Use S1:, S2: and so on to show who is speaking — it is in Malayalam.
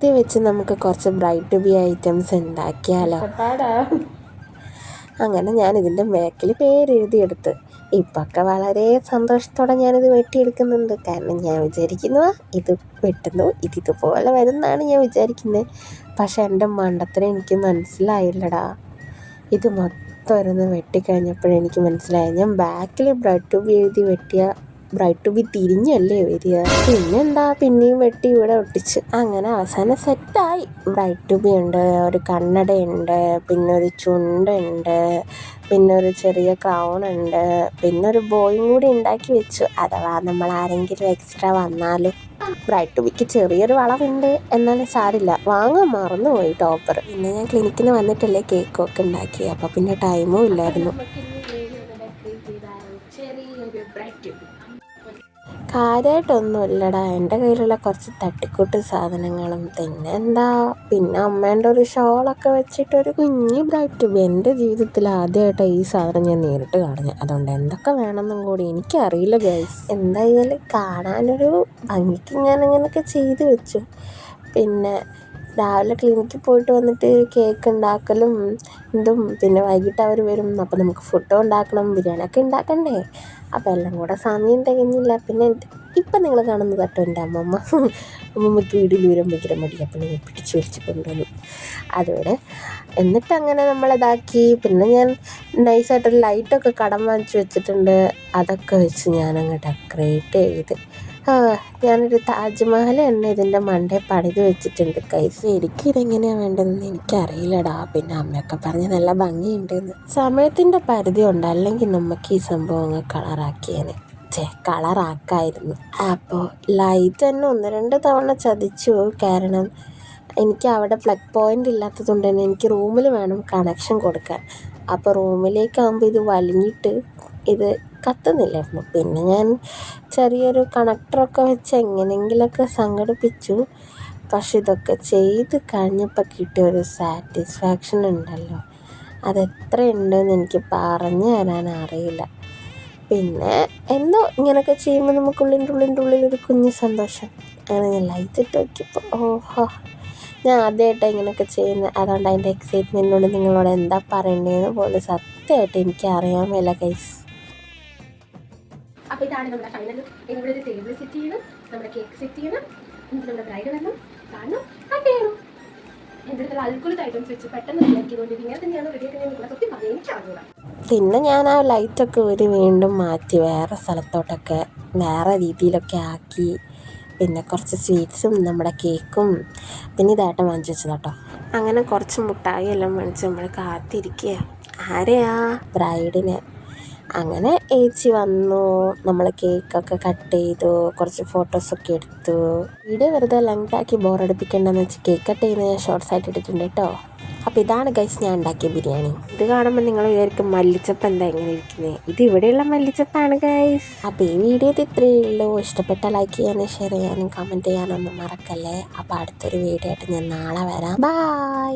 S1: ഇത് വെച്ച് നമുക്ക് കുറച്ച് ബ്രൈഡ് ടു ബി ഐറ്റംസ് ഉണ്ടാക്കിയാലോ. അങ്ങനെ ഞാൻ ഇതിൻ്റെ ബാക്കിൽ പേരെഴുതിയെടുത്ത് ഇപ്പൊക്കെ വളരെ സന്തോഷത്തോടെ ഞാനിത് വെട്ടിയെടുക്കുന്നുണ്ട്. കാരണം ഞാൻ വിചാരിക്കുന്നു ഇത് വെട്ടുന്നു ഇതുപോലെ വരുമെന്നാണ് ഞാൻ വിചാരിക്കുന്നത്. പക്ഷെ എൻ്റെ മണ്ടത്തരം എനിക്ക് മനസ്സിലായില്ലടാ. ഇത് മൊത്തം ഇരുന്ന് വെട്ടിക്കഴിഞ്ഞപ്പോഴെനിക്ക് മനസ്സിലായി ഞാൻ ബാക്കിൽ ബ്രൈഡ് ടു ബി എഴുതി വെട്ടിയ ബ്രൈഡ് ടു ബി തിരിഞ്ഞല്ലേ വരിക. പിന്നെന്താ പിന്നെയും വെട്ടി ഇവിടെ ഒട്ടിച്ച് അങ്ങനെ അവസാനം സെറ്റായി. ബ്രൈഡ് ടു ബി ഉണ്ട്, ഒരു കണ്ണടയുണ്ട്, പിന്നെ ഒരു ചുണ്ടുണ്ട്, പിന്നെ ഒരു ചെറിയ ക്രൗൺ ഉണ്ട്, പിന്നെ ഒരു ബോയും കൂടി ഉണ്ടാക്കി വെച്ചു. അഥവാ നമ്മൾ ആരെങ്കിലും എക്സ്ട്രാ വന്നാലും. ബ്രൈഡ് ടു ബിക്ക് ചെറിയൊരു വളവുണ്ട്, എന്നാലും സാരില്ല, വാങ്ങാൻ മറന്നുപോയി ടോപ്പർ. പിന്നെ ഞാൻ ക്ലിനിക്കിന് വന്നിട്ടല്ലേ കേക്കൊക്കെ ഉണ്ടാക്കി. അപ്പോൾ പിന്നെ ടൈമും ഇല്ലായിരുന്നു. കാര്യമായിട്ടൊന്നുമില്ലടാ, എൻ്റെ കയ്യിലുള്ള കുറച്ച് തട്ടിക്കൂട്ട് സാധനങ്ങളും പിന്നെ അമ്മേൻ്റെ ഒരു ഷോളൊക്കെ വെച്ചിട്ടൊരു കുഞ്ഞ് ബ്രൈഡ് ടു ബി. എൻ്റെ ജീവിതത്തിൽ ആദ്യമായിട്ടാണ് ഈ സാധനം ഞാൻ നേരിട്ട് കാണുന്നത്. അതുകൊണ്ട് എന്തൊക്കെ വേണമെന്നും കൂടി എനിക്കറിയില്ല ഗൈസ്. എന്തായാലും കാണാനൊരു ഭംഗിക്ക് ഞാൻ അങ്ങനെയൊക്കെ ചെയ്ത് വെച്ചു. പിന്നെ രാവിലെ ക്ലിനിക്കിൽ പോയിട്ട് വന്നിട്ട് കേക്ക് ഉണ്ടാക്കലും പിന്നെ വൈകിട്ട് അവർ വരും. അപ്പോൾ നമുക്ക് ഫുഡ് ഉണ്ടാക്കണം, ബിരിയാണിയൊക്കെ ഉണ്ടാക്കണ്ടേ. അപ്പോൾ എല്ലാം കൂടെ സമയം തികഞ്ഞില്ല. പിന്നെ ഇപ്പം നിങ്ങൾ കാണുന്നത് കേട്ടോ എൻ്റെ അമ്മമ്മയ്ക്ക് വീട്ടിൽ വരാൻ ഭയങ്കര മടിയാണ്. അപ്പം ഞാൻ പിടിച്ച് വലിച്ച് കൊണ്ടുവന്നു അതോടെ. എന്നിട്ട് അങ്ങനെ നമ്മളിതാക്കി. പിന്നെ ഞാൻ നൈസായിട്ടൊരു ലൈറ്റൊക്കെ കടം വാങ്ങിച്ച് വെച്ചിട്ടുണ്ട്. അതൊക്കെ വെച്ച് ഞാനങ്ങ് ഡെക്കറേറ്റ് ചെയ്ത് ഞാനൊരു താജ്മഹൽ തന്നെ ഇതിൻ്റെ മണ്ടേ പണിത് വെച്ചിട്ടുണ്ട്. ശരിക്കും ഇതെങ്ങനെയാണ് വേണ്ടതെന്ന് എനിക്കറിയില്ലടാ. പിന്നെ അമ്മയൊക്കെ പറഞ്ഞ് നല്ല ഭംഗിയുണ്ടെന്ന്. സമയത്തിൻ്റെ പരിധി ഉണ്ട്, അല്ലെങ്കിൽ നമുക്ക് ഈ സംഭവം അങ്ങ് കളറാക്കായിരുന്നു. അപ്പോൾ ലൈറ്റ് തന്നെ 1-2 തവണ ചതിച്ചു. കാരണം എനിക്ക് അവിടെ പ്ലഗ് പോയിൻ്റ് ഇല്ലാത്തതുകൊണ്ട് തന്നെ എനിക്ക് റൂമിൽ വേണം കണക്ഷൻ കൊടുക്കാൻ. അപ്പോൾ റൂമിലേക്കാകുമ്പോൾ ഇത് വലിഞ്ഞിട്ട് ഇത് കത്തുന്നില്ലായിരുന്നു. പിന്നെ ഞാൻ ചെറിയൊരു കണക്ടറൊക്കെ വെച്ച് എങ്ങനെയെങ്കിലുമൊക്കെ സംഘടിപ്പിച്ചു. പക്ഷെ ഇതൊക്കെ ചെയ്ത് കഴിഞ്ഞപ്പോൾ കിട്ടിയ ഒരു സാറ്റിസ്ഫാക്ഷൻ ഉണ്ടല്ലോ, അതെത്രയുണ്ടെന്ന് എനിക്ക് പറഞ്ഞു തരാൻ അറിയില്ല. പിന്നെ എന്തോ ഇങ്ങനെയൊക്കെ ചെയ്യുമ്പോൾ നമുക്കുള്ളിൻ്റെ ഉള്ളിലൊരു കുഞ്ഞ് സന്തോഷം. അങ്ങനെ ഞാൻ ലൈറ്റ് ഇട്ട് നോക്കിയപ്പോൾ ഓഹോ, ഞാൻ ആദ്യമായിട്ടാണ് ഇങ്ങനെയൊക്കെ ചെയ്യുന്നത്. അതുകൊണ്ട് അതിൻ്റെ എക്സൈറ്റ്മെൻറ്റിനോട് നിങ്ങളോട് എന്താ പറയേണ്ടതെന്ന് പോലും സത്യമായിട്ട് എനിക്ക് അറിയാൻ മേല ഗൈസ്.
S2: അപ്പോൾ ഇതാണ് നമ്മുടെ ഫൈനൽ. ഇവിടെ ഒരു ടേബിൾ സെറ്റ് ചെയ്യണം, നമ്മുടെ കേക്ക് സെറ്റ് ചെയ്യണം, നമ്മുടെ ബ്രൈഡ് വരണം, കാണണം, കട്ട് ചെയ്യണം. എൻ്റെ അടുത്തുള്ള അൽക്കുലത്ത് ഐറ്റംസ് വെച്ച് പെട്ടെന്ന് റെഡിയാക്കിയതുകൊണ്ട് ഇങ്ങനെ തന്നെയാണ് റെഡിയാക്കുന്നത്. സത്യം പറയാൻ എനിക്ക് അറിഞ്ഞൂടാ.
S1: പിന്നെ ഞാൻ ആ ലൈറ്റൊക്കെ വീണ്ടും മാറ്റി വേറെ സ്ഥലത്തോട്ടൊക്കെ വേറെ രീതിയിലൊക്കെ ആക്കി. പിന്നെ കുറച്ച് സ്വീറ്റ്സും നമ്മുടെ കേക്കും പിന്നെ ഇതായിട്ട് വാങ്ങിച്ച് വെച്ചത് കേട്ടോ. അങ്ങനെ കുറച്ച് മുട്ടായി എല്ലാം വാങ്ങിച്ച് നമ്മൾ കാത്തിരിക്കുക. ആരെയാ? ബ്രൈഡിനെ. അങ്ങനെ ഏച്ചി വന്നു, നമ്മൾ കേക്കൊക്കെ കട്ട് ചെയ്തു, കുറച്ച് ഫോട്ടോസൊക്കെ എടുത്തു. വീഡിയോ വെറുതെ ലെങ്താക്കി ബോറടിപ്പിക്കേണ്ടെന്ന് വെച്ച് കേക്ക് കട്ട് ചെയ്യുന്നത് ഞാൻ ഷോർട്സ് ആയിട്ട് ഇട്ടിട്ടുണ്ട് കേട്ടോ. അപ്പോൾ ഇതാണ് ഗൈസ് ഞാൻ ഉണ്ടാക്കിയ ബിരിയാണി. ഇത് കാണുമ്പോൾ നിങ്ങൾ വിചാരിക്കും മല്ലിച്ചപ്പ് എന്താ എങ്ങനെ ഇരിക്കുന്നത്. ഇത് ഇവിടെയുള്ള മല്ലിച്ചപ്പാണ് ഗൈസ്. അപ്പോൾ ഈ വീഡിയോ ഇത്രയേ ഉള്ളൂ. ഇഷ്ടപ്പെട്ടാൽ ലൈക്ക് ചെയ്യാനും ഷെയർ ചെയ്യാനും കമൻറ്റ് ചെയ്യാനൊന്നും മറക്കല്ലേ. അപ്പോൾ അടുത്തൊരു വീഡിയോ ആയിട്ട് ഞാൻ നാളെ വരാം. ബൈ.